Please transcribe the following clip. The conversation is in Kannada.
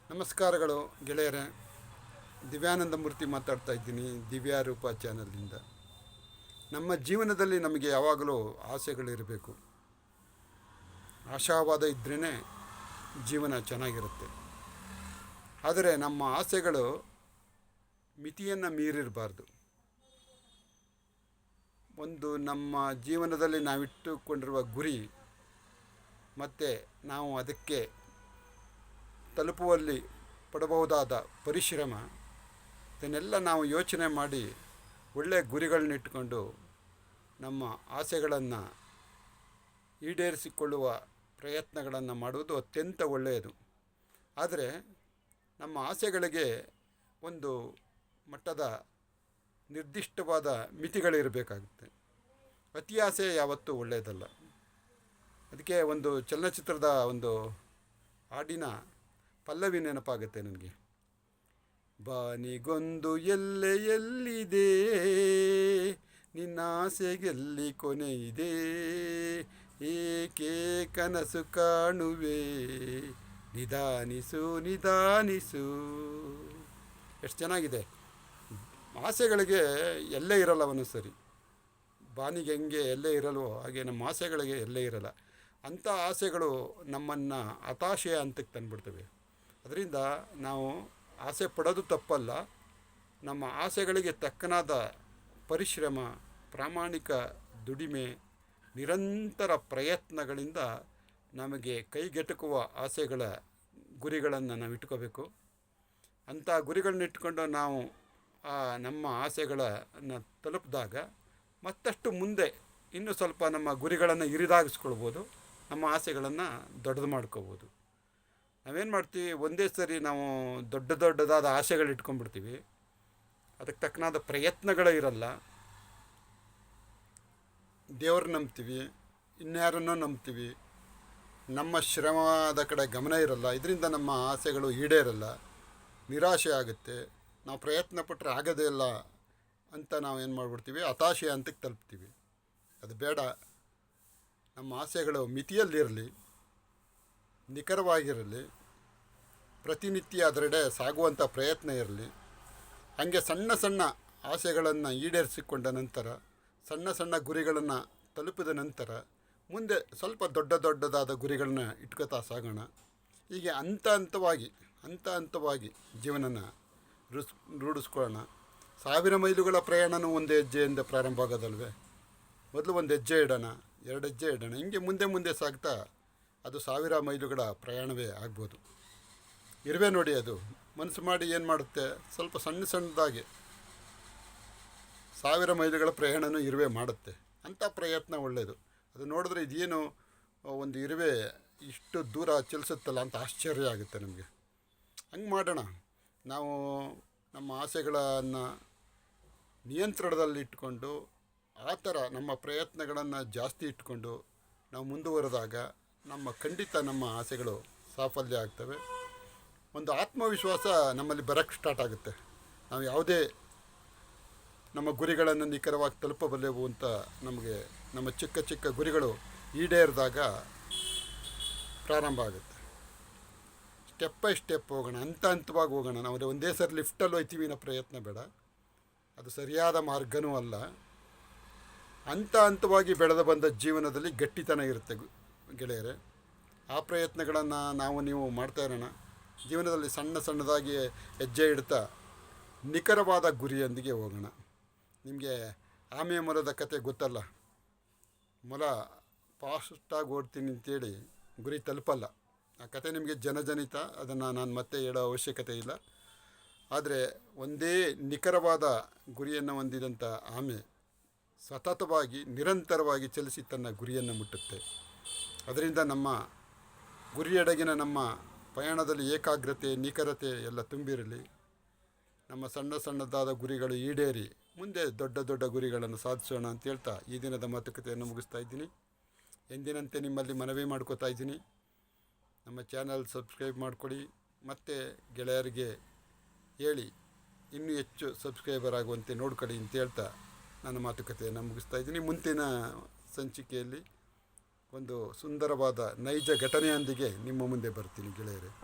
ನಮಸ್ಕಾರಗಳು ಗೆಳೆಯರೇ. ದಿವ್ಯಾನಂದ ಮೂರ್ತಿ ಮಾತಾಡ್ತಾ ಇದ್ದೀನಿ ದಿವ್ಯಾರೂಪ ಚಾನಲ್ನಿಂದ. ನಮ್ಮ ಜೀವನದಲ್ಲಿ ನಮಗೆ ಯಾವಾಗಲೂ ಆಸೆಗಳಿರಬೇಕು. ಆಶಾವಾದ ಇದ್ರೇ ಜೀವನ ಚೆನ್ನಾಗಿರುತ್ತೆ. ಆದರೆ ನಮ್ಮ ಆಸೆಗಳು ಮಿತಿಯನ್ನು ಮೀರಿರಬಾರ್ದು. ಒಂದು ನಮ್ಮ ಜೀವನದಲ್ಲಿ ನಾವಿಟ್ಟುಕೊಂಡಿರುವ ಗುರಿ ಮತ್ತು ನಾವು ಅದಕ್ಕೆ ತಲುಪುವಲ್ಲಿ ಪಡಬಹುದಾದ ಪರಿಶ್ರಮ, ಇದನ್ನೆಲ್ಲ ನಾವು ಯೋಚನೆ ಮಾಡಿ ಒಳ್ಳೆಯ ಗುರಿಗಳನ್ನಿಟ್ಟುಕೊಂಡು ನಮ್ಮ ಆಸೆಗಳನ್ನು ಈಡೇರಿಸಿಕೊಳ್ಳುವ ಪ್ರಯತ್ನಗಳನ್ನು ಮಾಡುವುದು ಅತ್ಯಂತ ಒಳ್ಳೆಯದು. ಆದರೆ ನಮ್ಮ ಆಸೆಗಳಿಗೆ ಒಂದು ಮಟ್ಟದ ನಿರ್ದಿಷ್ಟವಾದ ಮಿತಿಗಳಿರಬೇಕಾಗುತ್ತೆ. ಅತಿ ಆಸೆ ಯಾವತ್ತೂ ಒಳ್ಳೆಯದಲ್ಲ. ಅದಕ್ಕೆ ಒಂದು ಚಲನಚಿತ್ರದ ಒಂದು ಹಾಡಿನ ಪಲ್ಲವಿ ನೆನಪಾಗುತ್ತೆ ನನಗೆ. ಬಾನಿಗೊಂದು ಎಲ್ಲೆಯಲ್ಲಿದೆ, ನಿನ್ನ ಆಸೆಗೆಲ್ಲಿ ಕೊನೆ ಇದೆ, ಏಕೆ ಕನಸು ಕಾಣುವೆ, ನಿಧಾನಿಸು ನಿಧಾನಿಸು. ಎಷ್ಟು ಚೆನ್ನಾಗಿದೆ. ಆಸೆಗಳಿಗೆ ಎಲ್ಲೇ ಇರಲ್ಲವನು ಸರಿ. ಬಾನಿಗೆ ಹೆಂಗೆ ಎಲ್ಲೇ ಇರಲ್ವೋ ಹಾಗೆ ನಮ್ಮ ಆಸೆಗಳಿಗೆ ಎಲ್ಲೇ ಇರಲ್ಲ. ಅಂಥ ಆಸೆಗಳು ನಮ್ಮನ್ನು ಹತಾಶೆಯ ಹಂತಕ್ಕೆ ತಂದುಬಿಡ್ತವೆ. ಅದರಿಂದ ನಾವು ಆಸೆ ಪಡೋದು ತಪ್ಪಲ್ಲ. ನಮ್ಮ ಆಸೆಗಳಿಗೆ ತಕ್ಕನಾದ ಪರಿಶ್ರಮ, ಪ್ರಾಮಾಣಿಕ ದುಡಿಮೆ, ನಿರಂತರ ಪ್ರಯತ್ನಗಳಿಂದ ನಮಗೆ ಕೈಗೆಟುಕುವ ಆಸೆಗಳ ಗುರಿಗಳನ್ನು ನಾವು ಇಟ್ಕೋಬೇಕು. ಅಂಥ ಗುರಿಗಳನ್ನ ಇಟ್ಕೊಂಡು ನಾವು ನಮ್ಮ ಆಸೆಗಳನ್ನು ತಲುಪಿದಾಗ ಮತ್ತಷ್ಟು ಮುಂದೆ ಇನ್ನೂ ಸ್ವಲ್ಪ ನಮ್ಮ ಗುರಿಗಳನ್ನು ಹಿರಿದಾಗಿಸ್ಕೊಳ್ಬೋದು, ನಮ್ಮ ಆಸೆಗಳನ್ನು ದೊಡ್ಡದು ಮಾಡ್ಕೋಬೋದು. ನಾವೇನು ಮಾಡ್ತೀವಿ, ಒಂದೇ ಸರಿ ನಾವು ದೊಡ್ಡದಾದ ಆಸೆಗಳು ಇಟ್ಕೊಂಡ್ಬಿಡ್ತೀವಿ. ಅದಕ್ಕೆ ತಕ್ಕನಾದ ಪ್ರಯತ್ನಗಳೇ ಇರಲ್ಲ. ದೇವ್ರನ್ನ ನಂಬ್ತೀವಿ, ಇನ್ಯಾರನ್ನೋ ನಂಬ್ತೀವಿ. ನಮ್ಮ ಶ್ರಮದ ಕಡೆ ಗಮನ ಇರಲ್ಲ. ಇದರಿಂದ ನಮ್ಮ ಆಸೆಗಳು ಈಡೇರಲ್ಲ, ನಿರಾಶೆ ಆಗುತ್ತೆ. ನಾವು ಪ್ರಯತ್ನ ಪಟ್ಟರೆ ಆಗೋದೇ ಇಲ್ಲ ಅಂತ ನಾವು ಏನು ಮಾಡಿಬಿಡ್ತೀವಿ, ಹತಾಶೆ ಹಂತಕ್ಕೆ ತಲುಪ್ತೀವಿ. ಅದು ಬೇಡ. ನಮ್ಮ ಆಸೆಗಳು ಮಿತಿಯಲ್ಲಿರಲಿ, ನಿಖರವಾಗಿರಲಿ, ಪ್ರತಿನಿತ್ಯ ಅದರೆಡೆ ಸಾಗುವಂಥ ಪ್ರಯತ್ನ ಇರಲಿ. ಹಾಗೆ ಸಣ್ಣ ಸಣ್ಣ ಆಸೆಗಳನ್ನು ಈಡೇರಿಸಿಕೊಂಡ ನಂತರ, ಸಣ್ಣ ಸಣ್ಣ ಗುರಿಗಳನ್ನು ತಲುಪಿದ ನಂತರ ಮುಂದೆ ಸ್ವಲ್ಪ ದೊಡ್ಡದಾದ ಗುರಿಗಳನ್ನ ಇಟ್ಕೋತಾ ಸಾಗೋಣ. ಹೀಗೆ ಹಂತ ಹಂತವಾಗಿ ಜೀವನನ ರೂಢಿಸ್ಕೊಳ್ಳೋಣ. 1000 ಮೈಲುಗಳ ಪ್ರಯಾಣನೂ ಒಂದು ಹೆಜ್ಜೆಯಿಂದ ಪ್ರಾರಂಭ ಆಗೋದಲ್ವೇ. ಮೊದಲು ಒಂದು ಹೆಜ್ಜೆ ಇಡೋಣ, 2 ಹೆಜ್ಜೆ ಇಡೋಣ. ಹಿಂಗೆ ಮುಂದೆ ಸಾಗ್ತಾ ಅದು 1000 ಮೈಲುಗಳ ಪ್ರಯಾಣವೇ ಆಗ್ಬೋದು. ಇರುವೆ ನೋಡಿ, ಅದು ಮನಸ್ಸು ಮಾಡಿ ಏನು ಮಾಡುತ್ತೆ, ಸ್ವಲ್ಪ ಸಣ್ಣದಾಗಿ 1000 ಮೈಲುಗಳ ಪ್ರಯಾಣನೂ ಇರುವೆ ಮಾಡುತ್ತೆ. ಅಂಥ ಪ್ರಯತ್ನ ಒಳ್ಳೆಯದು. ಅದು ನೋಡಿದ್ರೆ ಇದೇನು ಒಂದು ಇರುವೆ ಇಷ್ಟು ದೂರ ಚಲಿಸುತ್ತಲ್ಲ ಅಂತ ಆಶ್ಚರ್ಯ ಆಗುತ್ತೆ ನಮಗೆ. ಹಂಗೆ ಮಾಡೋಣ. ನಾವು ನಮ್ಮ ಆಸೆಗಳನ್ನು ನಿಯಂತ್ರಣದಲ್ಲಿಟ್ಕೊಂಡು ಆ ಥರ ನಮ್ಮ ಪ್ರಯತ್ನಗಳನ್ನು ಜಾಸ್ತಿ ಇಟ್ಕೊಂಡು ನಾವು ಮುಂದುವರೆದಾಗ ಖಂಡಿತ ನಮ್ಮ ಆಸೆಗಳು ಸಾಫಲ್ಯ ಆಗ್ತವೆ. ಒಂದು ಆತ್ಮವಿಶ್ವಾಸ ನಮ್ಮಲ್ಲಿ ಬರೋಕ್ಕೆ ಸ್ಟಾರ್ಟ್ ಆಗುತ್ತೆ. ನಾವು ಯಾವುದೇ ನಮ್ಮ ಗುರಿಗಳನ್ನು ನಿಖರವಾಗಿ ತಲುಪಬಲ್ಲೆವು ಅಂತ ನಮಗೆ ನಮ್ಮ ಚಿಕ್ಕ ಗುರಿಗಳು ಈಡೇರಿದಾಗ ಪ್ರಾರಂಭ ಆಗುತ್ತೆ. ಸ್ಟೆಪ್ ಬೈ ಸ್ಟೆಪ್ ಹೋಗೋಣ, ಹಂತವಾಗಿ ಹೋಗೋಣ. ನಾವು ಒಂದೇ ಸರಿ ಲಿಫ್ಟಲ್ಲಿ ಹೋಗ್ತೀವಿ ಅನ್ನೋ ಪ್ರಯತ್ನ ಬೇಡ. ಅದು ಸರಿಯಾದ ಮಾರ್ಗನೂ ಅಲ್ಲ. ಹಂತವಾಗಿ ಬೆಳೆದು ಬಂದ ಜೀವನದಲ್ಲಿ ಗಟ್ಟಿತನ ಇರುತ್ತೆ ಗೆಳೆಯರೆ. ಆ ಪ್ರಯತ್ನಗಳನ್ನು ನೀವು ಮಾಡ್ತಾ ಇರೋಣ. ಜೀವನದಲ್ಲಿ ಸಣ್ಣದಾಗಿ ಹೆಜ್ಜೆ ಇಡ್ತಾ ನಿಖರವಾದ ಗುರಿಯೊಂದಿಗೆ ಹೋಗೋಣ. ನಿಮಗೆ ಆಮೆ ಮೊಲದ ಕತೆ ಗೊತ್ತಲ್ಲ. ಮೊಲ ಫಾಸ್ಟಾಗಿ ಓಡ್ತೀನಿ ಅಂತೇಳಿ ಗುರಿ ತಲುಪಲ್ಲ. ಆ ಕತೆ ನಿಮಗೆ ಜನಜನಿತ, ಅದನ್ನು ನಾನು ಮತ್ತೆ ಹೇಳೋ ಅವಶ್ಯಕತೆ ಇಲ್ಲ. ಆದರೆ ಒಂದೇ ನಿಖರವಾದ ಗುರಿಯನ್ನು ಹೊಂದಿದಂಥ ಆಮೆ ಸತತವಾಗಿ ನಿರಂತರವಾಗಿ ಚಲಿಸಿ ತನ್ನ ಗುರಿಯನ್ನು ಮುಟ್ಟುತ್ತೆ. ಅದರಿಂದ ನಮ್ಮ ಗುರಿಯೆಡೆಗಿನ ನಮ್ಮ ಪಯಣದಲ್ಲಿ ಏಕಾಗ್ರತೆ, ನಿಖರತೆ ಎಲ್ಲ ತುಂಬಿರಲಿ. ನಮ್ಮ ಸಣ್ಣದಾದ ಗುರಿಗಳು ಈಡೇರಿ ಮುಂದೆ ದೊಡ್ಡ ಗುರಿಗಳನ್ನು ಸಾಧಿಸೋಣ ಅಂತ ಹೇಳ್ತಾ ಈ ದಿನದ ಮಾತುಕತೆಯನ್ನು ಮುಗಿಸ್ತಾ ಇದ್ದೀನಿ. ಎಂದಿನಂತೆ ನಿಮ್ಮಲ್ಲಿ ಮನವಿ ಮಾಡ್ಕೋತಾ ಇದ್ದೀನಿ, ನಮ್ಮ ಚಾನಲ್ ಸಬ್ಸ್ಕ್ರೈಬ್ ಮಾಡಿಕೊಡಿ. ಮತ್ತು ಗೆಳೆಯರಿಗೆ ಹೇಳಿ ಇನ್ನೂ ಹೆಚ್ಚು ಸಬ್ಸ್ಕ್ರೈಬರ್ ಆಗುವಂತೆ ನೋಡ್ಕೊಳ್ಳಿ ಅಂತ ಹೇಳ್ತಾ ನನ್ನ ಮಾತುಕತೆಯನ್ನು ಮುಗಿಸ್ತಾ ಇದ್ದೀನಿ. ಮುಂದಿನ ಸಂಚಿಕೆಯಲ್ಲಿ ಒಂದು ಸುಂದರವಾದ ನೈಜ ಘಟನೆಯೊಂದಿಗೆ ನಿಮ್ಮ ಮುಂದೆ ಬರ್ತೀನಿ ಗೆಳೆಯರೇ.